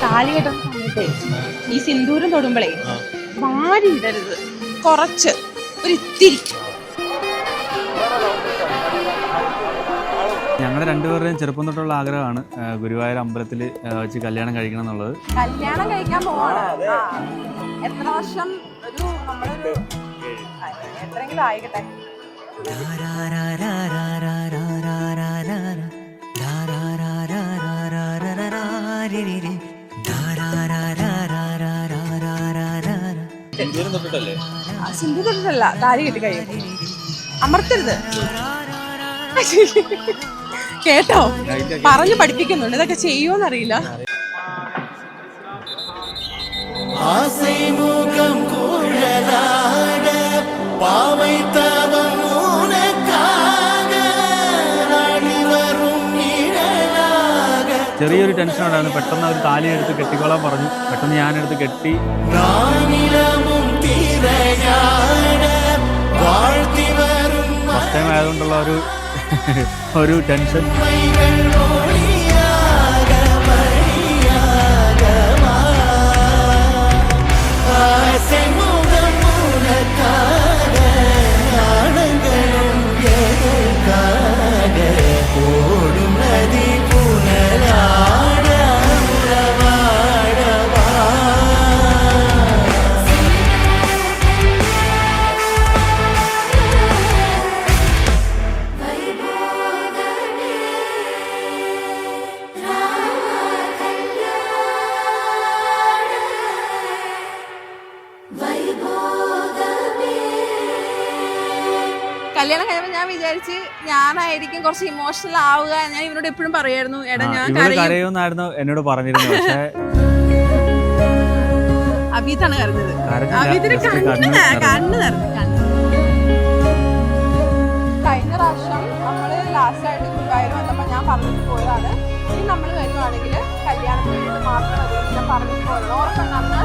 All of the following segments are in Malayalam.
താലി കെട്ടുന്ന സമയത്തെ ഈ സിന്ദൂരം തൊടുമ്പോഴേ വാരി ഇടരുത്, കുറച്ച് ഒരു ഇത്തിരി. ഞങ്ങളുടെ രണ്ടുപേരുടെയും ചെറുപ്പം തൊട്ടുള്ള ആഗ്രഹമാണ് ഗുരുവായൂർ അമ്പലത്തിൽ വെച്ച് കല്യാണം കഴിക്കണം എന്നുള്ളത്. കല്യാണം കഴിക്കാൻ പോവാണ്. എത്ര വർഷം? ഒരു നമ്മളൊരു എത്രയെങ്കിലും ആയിക്കട്ടെ. സിന്ധു തൊട്ടിട്ടല്ല, താലി കെട്ടി കഴിയും. അമർത്തരുത് കേട്ടോ, പറഞ്ഞു പഠിപ്പിക്കുന്നുണ്ട്. ഇതൊക്കെ ചെയ്യുമോന്നറിയില്ല. ചെറിയൊരു ടെൻഷൻ ഉണ്ടായിരുന്നു. പെട്ടെന്ന് അവർ താലി എടുത്ത് കെട്ടിക്കോളാൻ പറഞ്ഞു. പെട്ടെന്ന് ഞാനെടുത്ത് കെട്ടി. ഫസ്റ്റ് ടൈം ആയതുകൊണ്ടുള്ള ഒരു ടെൻഷൻ. കല്യാണം കഴിയുമ്പോൾ ഞാൻ വിചാരിച്ച് ഞാനായിരിക്കും കുറച്ച് ഇമോഷണൽ ആവുക. ഞാൻ ഇവനോട് എപ്പോഴും പറയായിരുന്നു, എടാ ഞാൻ കരയുമെന്നായിരുന്നു എന്നോട് പറഞ്ഞിരുന്നത്. പക്ഷേ അബീത്താണ് കരഞ്ഞത്. അബീത്തിന് കണ്ണ് നിറഞ്ഞു. കഴിഞ്ഞ പ്രാവശ്യം നമ്മള് ലാസ്റ്റ് ആയിട്ട് ഗുരുവായൂർ വന്നപ്പോൾ ഞാൻ പറഞ്ഞിട്ട് പോയതാണ്, ഇനി നമ്മൾ വരുവാണെങ്കിൽ കല്യാണം കഴിഞ്ഞിട്ട് മാത്രം മതി. ഞാൻ പറഞ്ഞിട്ട് പോയത് ഓർക്കണ്ടെന്ന്.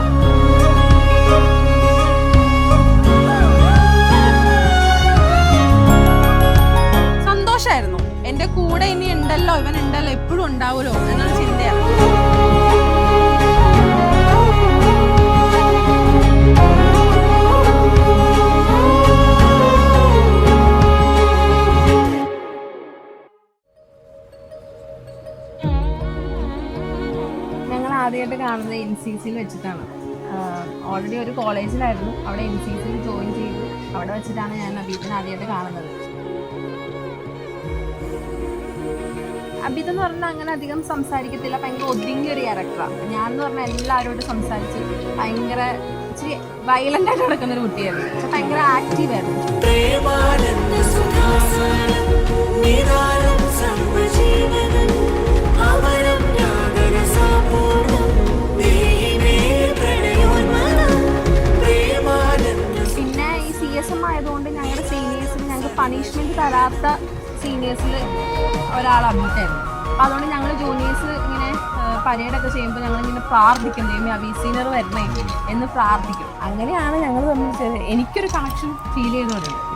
സന്തോഷായിരുന്നു. എന്റെ കൂടെ ഇനി ഉണ്ടല്ലോ, ഇവൻ ഉണ്ടല്ലോ, എപ്പോഴും ഉണ്ടാവുമല്ലോ എന്നൊരു ചിന്തയാണ്. ഞങ്ങൾ ആദ്യമായിട്ട് കാണുന്നത് NCCയിൽ വെച്ചിട്ടാണ്. ഓൾറെഡി ഒരു കോളേജിലായിരുന്നു, അവിടെ NCCയിൽ ജോയിൻ ചെയ്തു. അവിടെ വെച്ചിട്ടാണ് ഞാൻ അബീത്തിനെ ആദ്യമായിട്ട് കാണുന്നത്. അബീത് എന്ന് പറഞ്ഞാൽ അങ്ങനെ അധികം സംസാരിക്കത്തില്ല, ഭയങ്കര ഒതുങ്ങിയ ഒരു ക്യാരക്ടറാണ്. ഞാൻ എന്ന് പറഞ്ഞാൽ എല്ലാവരോടും സംസാരിച്ച് ഭയങ്കര ഇച്ചിരി വയലന്റ് ആയിട്ട് നടക്കുന്ന ഒരു കുട്ടിയായിരുന്നു. പക്ഷെ ഭയങ്കര ആക്റ്റീവ് ആയിരുന്നു. പിന്നെ ഈ CSM ആയതുകൊണ്ട് ഞങ്ങളുടെ സീനിയേഴ്സിന് ഞങ്ങൾക്ക് പണിഷ്മെന്റ് തരാത്ത സീനിയേഴ്സിൽ ഒരാൾ അബീത്തായിരുന്നു. അപ്പോൾ അതുകൊണ്ട് ഞങ്ങൾ ജൂനിയേഴ്സ് ഇങ്ങനെ പരേഡൊക്കെ ചെയ്യുമ്പോൾ ഞങ്ങളിങ്ങനെ പ്രാർത്ഥിക്കും, ദൈവമേ അബീ സീനിയർ വരണേ എന്ന് പ്രാർത്ഥിക്കും. അങ്ങനെയാണ് ഞങ്ങൾ തമ്മിൽ എനിക്കൊരു കണക്ഷൻ ഫീൽ ചെയ്തുകൊണ്ടിരുന്നത്.